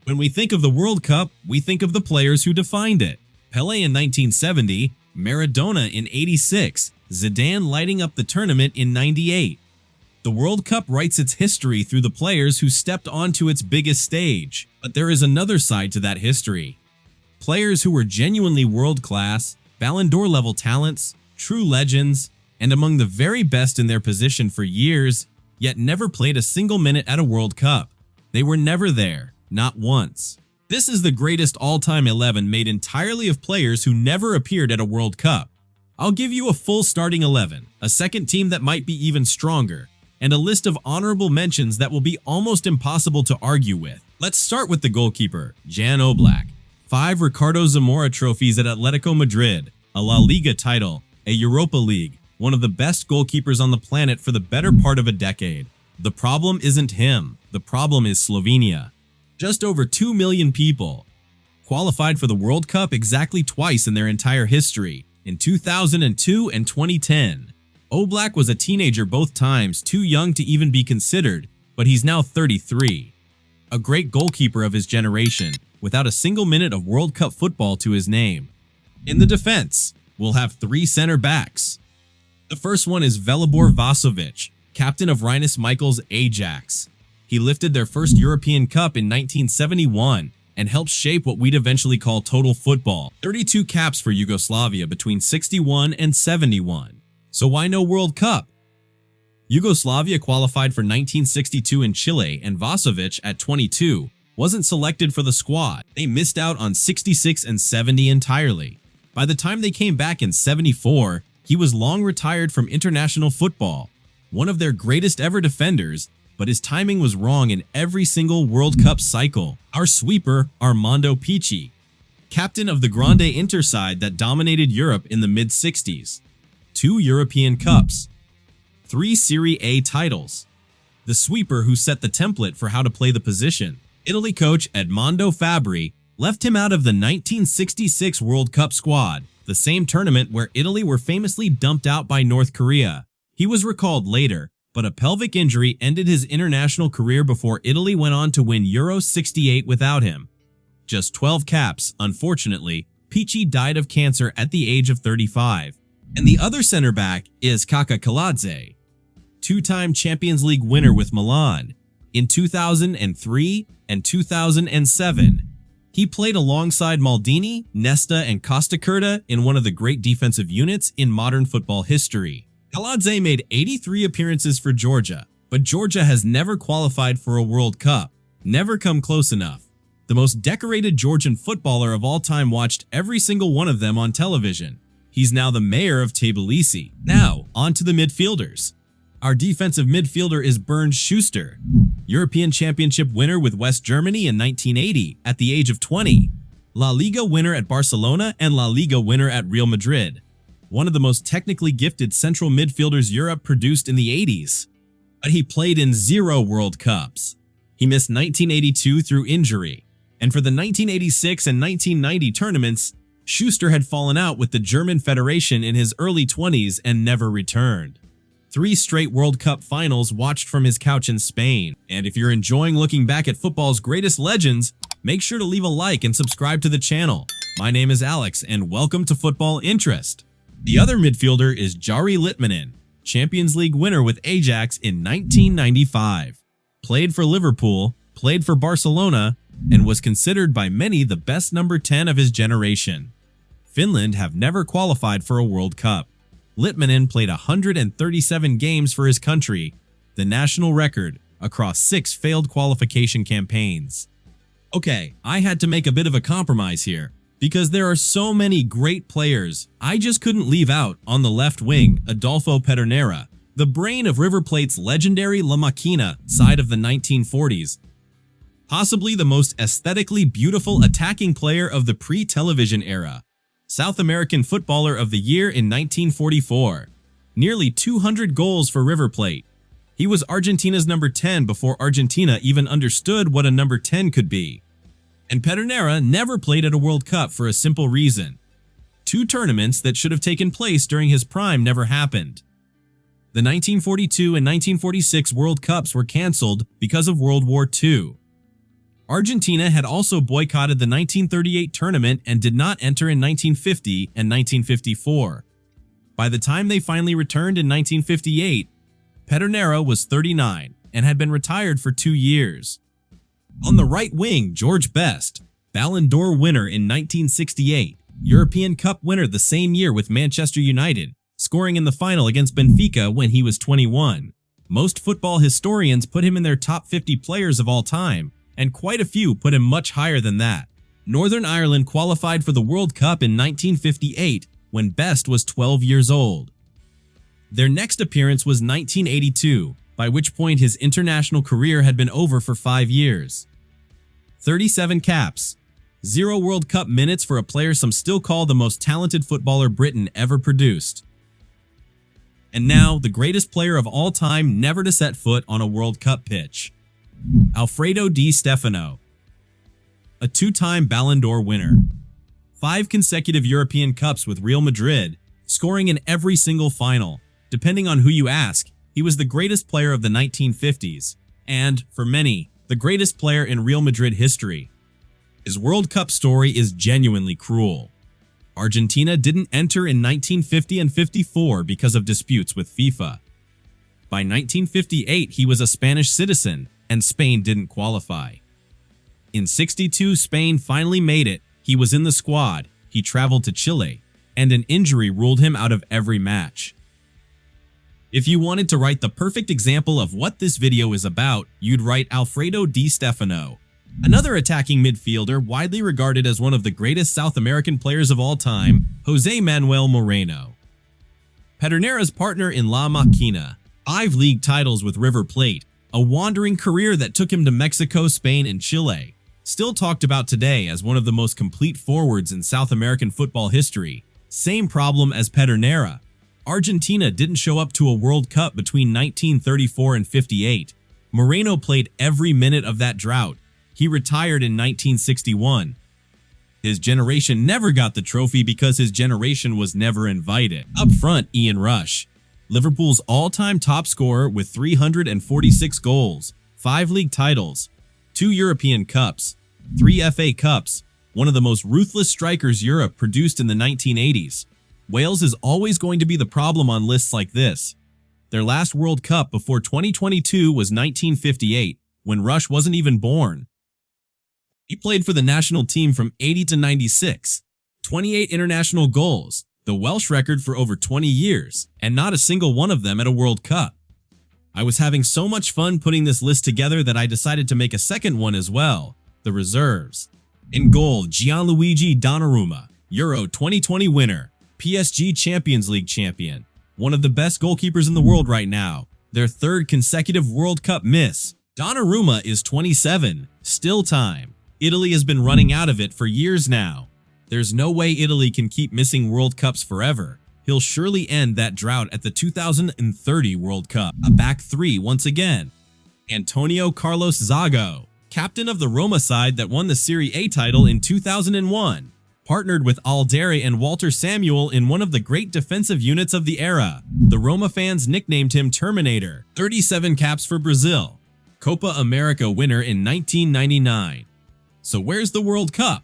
When we think of the World Cup, we think of the players who defined it. Pelé in 1970, Maradona in 86, Zidane lighting up the tournament in 98. The World Cup writes its history through the players who stepped onto its biggest stage. But there is another side to that history. Players who were genuinely world-class, Ballon d'Or level talents, true legends, and among the very best in their position for years, yet never played a single minute at a World Cup. They were never there, not once. This is the greatest all-time 11 made entirely of players who never appeared at a World Cup. I'll give you a full starting 11, a second team that might be even stronger, and a list of honorable mentions that will be almost impossible to argue with. Let's start with the goalkeeper, Jan Oblak. 5 Ricardo Zamora trophies at Atletico Madrid, a La Liga title, a Europa League, one of the best goalkeepers on the planet for the better part of a decade. The problem isn't him, the problem is Slovenia. Just over 2 million people qualified for the World Cup exactly twice in their entire history, in 2002 and 2010. Oblak was a teenager both times, too young to even be considered, but he's now 33. A great goalkeeper of his generation, without a single minute of World Cup football to his name. In the defense, we'll have 3 center backs. The first one is Velibor Vasovic, captain of Rinus Michels Ajax. He lifted their first European Cup in 1971 and helped shape what we'd eventually call total football. 32 caps for Yugoslavia between 61 and 71. So why no World Cup? Yugoslavia qualified for 1962 in Chile, and Vasovic, at 22, wasn't selected for the squad. They missed out on 66 and 70 entirely. By the time they came back in 74, he was long retired from international football, one of their greatest ever defenders, but his timing was wrong in every single World Cup cycle. Our sweeper, Armando Pichi, captain of the Grande Inter side that dominated Europe in the mid-60s. 2 European Cups, 3 Serie A titles. The sweeper who set the template for how to play the position. Italy coach Edmondo Fabri left him out of the 1966 World Cup squad, the same tournament where Italy were famously dumped out by North Korea. He was recalled later, but a pelvic injury ended his international career before Italy went on to win Euro 68 without him. Just 12 caps, unfortunately, Pichi died of cancer at the age of 35. And the other center back is Kaka Kaladze, 2-time Champions League winner with Milan. In 2003 and 2007, he played alongside Maldini, Nesta, and Costacurta in one of the great defensive units in modern football history. Kaladze made 83 appearances for Georgia, but Georgia has never qualified for a World Cup, never come close enough. The most decorated Georgian footballer of all time watched every single one of them on television. He's now the mayor of Tbilisi. Now, on to the midfielders. Our defensive midfielder is Bernd Schuster, European Championship winner with West Germany in 1980 at the age of 20, La Liga winner at Barcelona and La Liga winner at Real Madrid. One of the most technically gifted central midfielders Europe produced in the 80s. But he played in 0 World Cups. He missed 1982 through injury, and for the 1986 and 1990 tournaments, Schuster had fallen out with the German Federation in his early 20s and never returned. 3 straight World Cup finals watched from his couch in Spain. And if you're enjoying looking back at football's greatest legends, make sure to leave a like and subscribe to the channel. My name is Alex, and welcome to Football Interest. The other midfielder is Jari Litmanen, Champions League winner with Ajax in 1995. Played for Liverpool, played for Barcelona, and was considered by many the best number 10 of his generation. Finland have never qualified for a World Cup. Litmanen played 137 games for his country, the national record, across 6 failed qualification campaigns. Okay, I had to make a bit of a compromise here, because there are so many great players. I just couldn't leave out, on the left wing, Adolfo Pedernera, the brain of River Plate's legendary La Máquina side of the 1940s. Possibly the most aesthetically beautiful attacking player of the pre-television era. South American Footballer of the Year in 1944. Nearly 200 goals for River Plate. He was Argentina's number 10 before Argentina even understood what a number 10 could be. And Pedernera never played at a World Cup for a simple reason. 2 tournaments that should have taken place during his prime never happened. The 1942 and 1946 World Cups were cancelled because of World War II. Argentina had also boycotted the 1938 tournament and did not enter in 1950 and 1954. By the time they finally returned in 1958, Pedernera was 39 and had been retired for 2 years. On the right wing, George Best, Ballon d'Or winner in 1968, European Cup winner the same year with Manchester United, scoring in the final against Benfica when he was 21. Most football historians put him in their top 50 players of all time, and quite a few put him much higher than that. Northern Ireland qualified for the World Cup in 1958 when Best was 12 years old. Their next appearance was 1982, by which point his international career had been over for 5 years. 37 caps, 0 World Cup minutes for a player some still call the most talented footballer Britain ever produced. And now, the greatest player of all time never to set foot on a World Cup pitch. Alfredo Di Stefano. A 2-time Ballon d'Or winner. 5 consecutive European Cups with Real Madrid, scoring in every single final. Depending on who you ask, he was the greatest player of the 1950s, and, for many, the greatest player in Real Madrid history. His World Cup story is genuinely cruel. Argentina didn't enter in 1950 and 54 because of disputes with FIFA. By 1958, he was a Spanish citizen, and Spain didn't qualify. In 62, Spain finally made it. He was in the squad, he traveled to Chile, and an injury ruled him out of every match. If you wanted to write the perfect example of what this video is about, you'd write Alfredo Di Stefano. Another attacking midfielder widely regarded as one of the greatest South American players of all time, Jose Manuel Moreno. Pedernera's partner in La Máquina, 5 league titles with River Plate, a wandering career that took him to Mexico, Spain, and Chile. Still talked about today as one of the most complete forwards in South American football history. Same problem as Pedernera. Argentina didn't show up to a World Cup between 1934 and 58. Moreno played every minute of that drought. He retired in 1961. His generation never got the trophy because his generation was never invited. Up front, Ian Rush, Liverpool's all-time top scorer with 346 goals, 5 league titles, 2 European Cups, 3 FA Cups, one of the most ruthless strikers Europe produced in the 1980s. Wales is always going to be the problem on lists like this. Their last World Cup before 2022 was 1958, when Rush wasn't even born. He played for the national team from 80 to 96, 28 international goals, the Welsh record for over 20 years, and not a single one of them at a World Cup. I was having so much fun putting this list together that I decided to make a second one as well, the reserves. In goal, Gianluigi Donnarumma, Euro 2020 winner, PSG Champions League champion, one of the best goalkeepers in the world right now, their 3rd consecutive World Cup miss. Donnarumma is 27, still time. Italy has been running out of it for years now. There's no way Italy can keep missing World Cups forever. He'll surely end that drought at the 2030 World Cup. A back 3 once again. Antonio Carlos Zago, captain of the Roma side that won the Serie A title in 2001. Partnered with Alderi and Walter Samuel in one of the great defensive units of the era. The Roma fans nicknamed him Terminator. 37 caps for Brazil. Copa America winner in 1999. So where's the World Cup?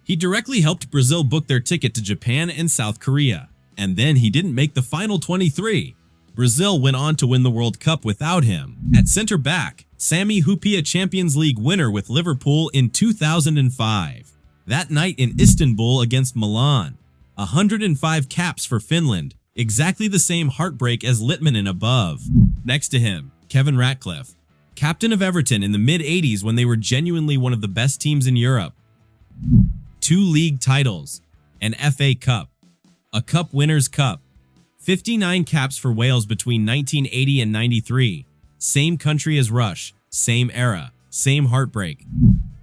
He directly helped Brazil book their ticket to Japan and South Korea. And then he didn't make the final 23. Brazil went on to win the World Cup without him. At center back, Sami Hyypiä Champions League winner with Liverpool in 2005. That night in Istanbul against Milan. 105 caps for Finland, exactly the same heartbreak as Litmanen above. Next to him, Kevin Ratcliffe, captain of Everton in the mid-80s when they were genuinely one of the best teams in Europe. 2 league titles, an FA Cup, a Cup Winners' Cup, 59 caps for Wales between 1980 and 93, same country as Rush, same era, same heartbreak.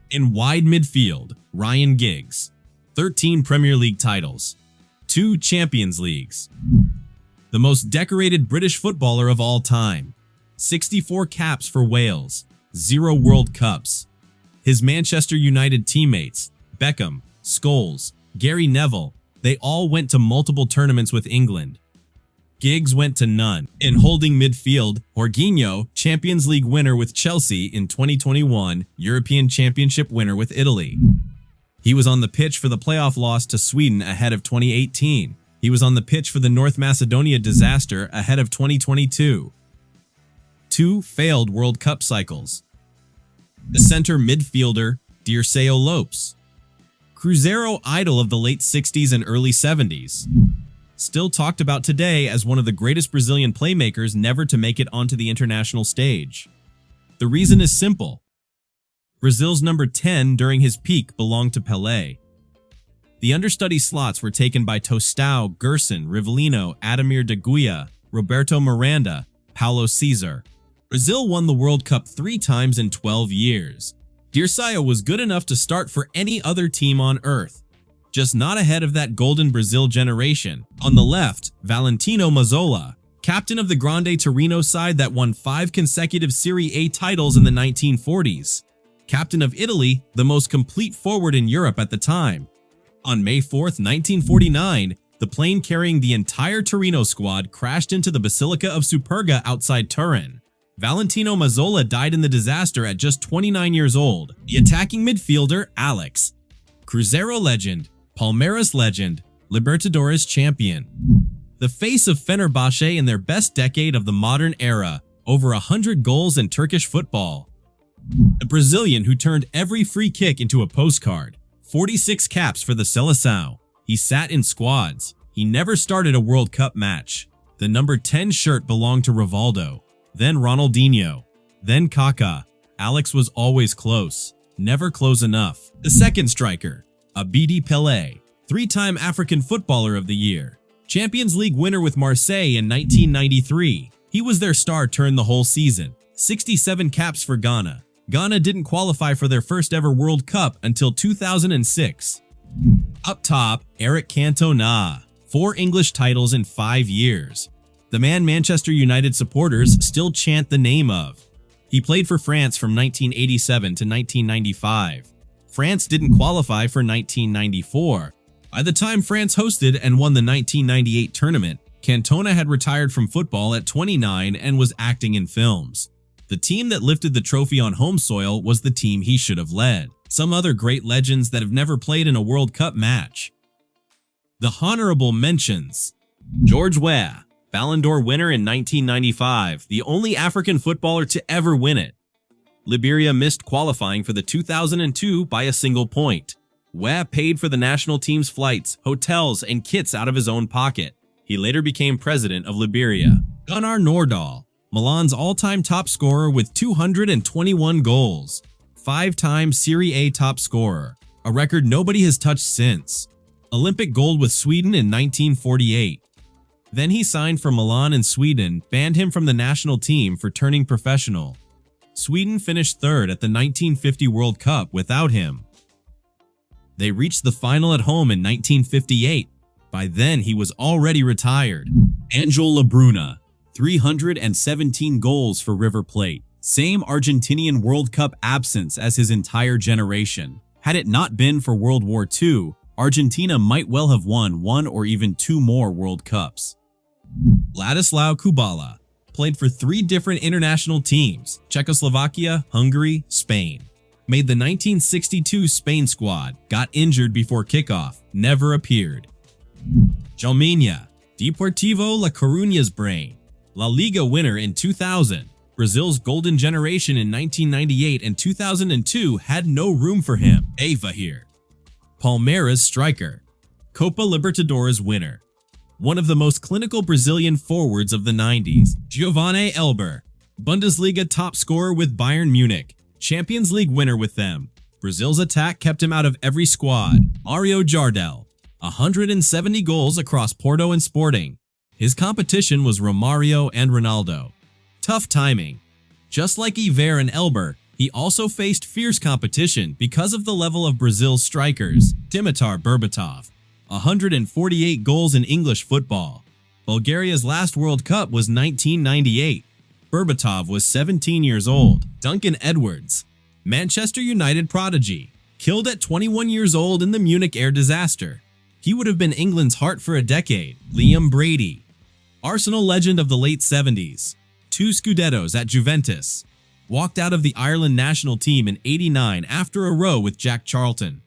In wide midfield, Ryan Giggs, 13 Premier League titles, 2 Champions Leagues. The most decorated British footballer of all time, 64 caps for Wales, 0 World Cups. His Manchester United teammates, Beckham, Scholes, Gary Neville, they all went to multiple tournaments with England. Giggs went to none. In holding midfield, Jorginho, Champions League winner with Chelsea in 2021, European Championship winner with Italy. He was on the pitch for the playoff loss to Sweden ahead of 2018. He was on the pitch for the North Macedonia disaster ahead of 2022. 2 failed World Cup cycles. The center midfielder, Dirceu Lopes. Cruzeiro idol of the late 60s and early 70s. Still talked about today as one of the greatest Brazilian playmakers never to make it onto the international stage. The reason is simple. Brazil's number 10 during his peak belonged to Pelé. The understudy slots were taken by Tostão, Gerson, Rivellino, Ademir de Goya, Roberto Miranda, Paulo Cesar. Brazil won the World Cup 3 times in 12 years. Dirceu was good enough to start for any other team on earth, just not ahead of that golden Brazil generation. On the left, Valentino Mazzola, captain of the Grande Torino side that won 5 consecutive Serie A titles in the 1940s. Captain of Italy, the most complete forward in Europe at the time. On May 4, 1949, the plane carrying the entire Torino squad crashed into the Basilica of Superga outside Turin. Valentino Mazzola died in the disaster at just 29 years old. The attacking midfielder, Alex. Cruzeiro legend, Palmeiras legend, Libertadores champion. The face of Fenerbahce in their best decade of the modern era, over 100 goals in Turkish football. The Brazilian who turned every free kick into a postcard, 46 caps for the Seleção. He sat in squads. He never started a World Cup match. The number 10 shirt belonged to Rivaldo, then Ronaldinho, then Kaká. Alex was always close, never close enough. The second striker, Abidi Pelé, 3-time African Footballer of the Year, Champions League winner with Marseille in 1993. He was their star turn the whole season, 67 caps for Ghana. Ghana didn't qualify for their first ever World Cup until 2006. Up top, Eric Cantona, 4 English titles in 5 years. The man Manchester United supporters still chant the name of. He played for France from 1987 to 1995. France didn't qualify for 1994. By the time France hosted and won the 1998 tournament, Cantona had retired from football at 29 and was acting in films. The team that lifted the trophy on home soil was the team he should have led. Some other great legends that have never played in a World Cup match. The honorable mentions. George Weah, Ballon d'Or winner in 1995, the only African footballer to ever win it. Liberia missed qualifying for the 2002 by a single point. Weah paid for the national team's flights, hotels, and kits out of his own pocket. He later became president of Liberia. Gunnar Nordahl, Milan's all-time top scorer with 221 goals. 5-time Serie A top scorer, a record nobody has touched since. Olympic gold with Sweden in 1948. Then he signed for Milan and Sweden banned him from the national team for turning professional. Sweden finished 3rd at the 1950 World Cup without him. They reached the final at home in 1958. By then, he was already retired. Angel Labruna, 317 goals for River Plate. Same Argentinian World Cup absence as his entire generation. Had it not been for World War II, Argentina might well have won 1 or even 2 more World Cups. Ladislao Kubala played for 3 different international teams, Czechoslovakia, Hungary, Spain. Made the 1962 Spain squad, got injured before kickoff, never appeared. Jalminha, Deportivo La Coruña's brain. La Liga winner in 2000. Brazil's golden generation in 1998 and 2002 had no room for him. Eva here. Palmeiras striker. Copa Libertadores winner. One of the most clinical Brazilian forwards of the 90s. Giovanni Elber. Bundesliga top scorer with Bayern Munich. Champions League winner with them. Brazil's attack kept him out of every squad. Mario Jardel. 170 goals across Porto and Sporting. His competition was Romario and Ronaldo. Tough timing. Just like Iver and Elber, he also faced fierce competition because of the level of Brazil's strikers. Dimitar Berbatov. 148 goals in English football. Bulgaria's last World Cup was 1998. Berbatov was 17 years old. Duncan Edwards. Manchester United prodigy. Killed at 21 years old in the Munich air disaster. He would have been England's heart for a decade. Liam Brady. Arsenal legend of the late 70s. 2 Scudettos at Juventus. Walked out of the Ireland national team in '89 after a row with Jack Charlton.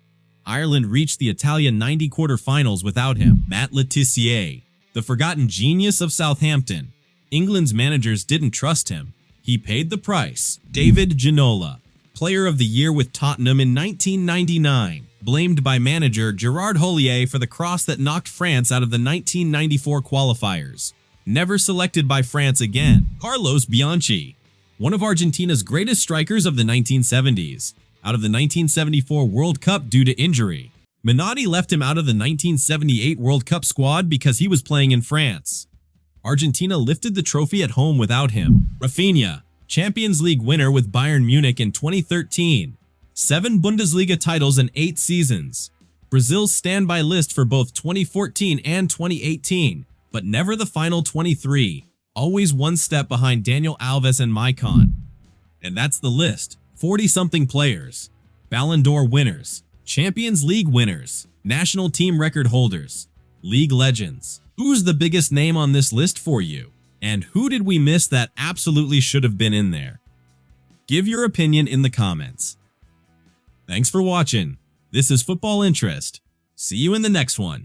Ireland reached the Italian 90 quarter-finals without him. Matt Le Tissier, the forgotten genius of Southampton. England's managers didn't trust him. He paid the price. David Ginola, player of the year with Tottenham in 1999, blamed by manager Gerard Houllier for the cross that knocked France out of the 1994 qualifiers. Never selected by France again. Carlos Bianchi, one of Argentina's greatest strikers of the 1970s, out of the 1974 World Cup due to injury. Menotti left him out of the 1978 World Cup squad because he was playing in France. Argentina lifted the trophy at home without him. Rafinha, Champions League winner with Bayern Munich in 2013. 7 Bundesliga titles in 8 seasons. Brazil's standby list for both 2014 and 2018, but never the final 23. Always one step behind Daniel Alves and Maicon. And that's the list. 40-something players, Ballon d'Or winners, Champions League winners, national team record holders, league legends. Who's the biggest name on this list for you? And who did we miss that absolutely should have been in there? Give your opinion in the comments. Thanks for watching. This is Football Interest. See you in the next one.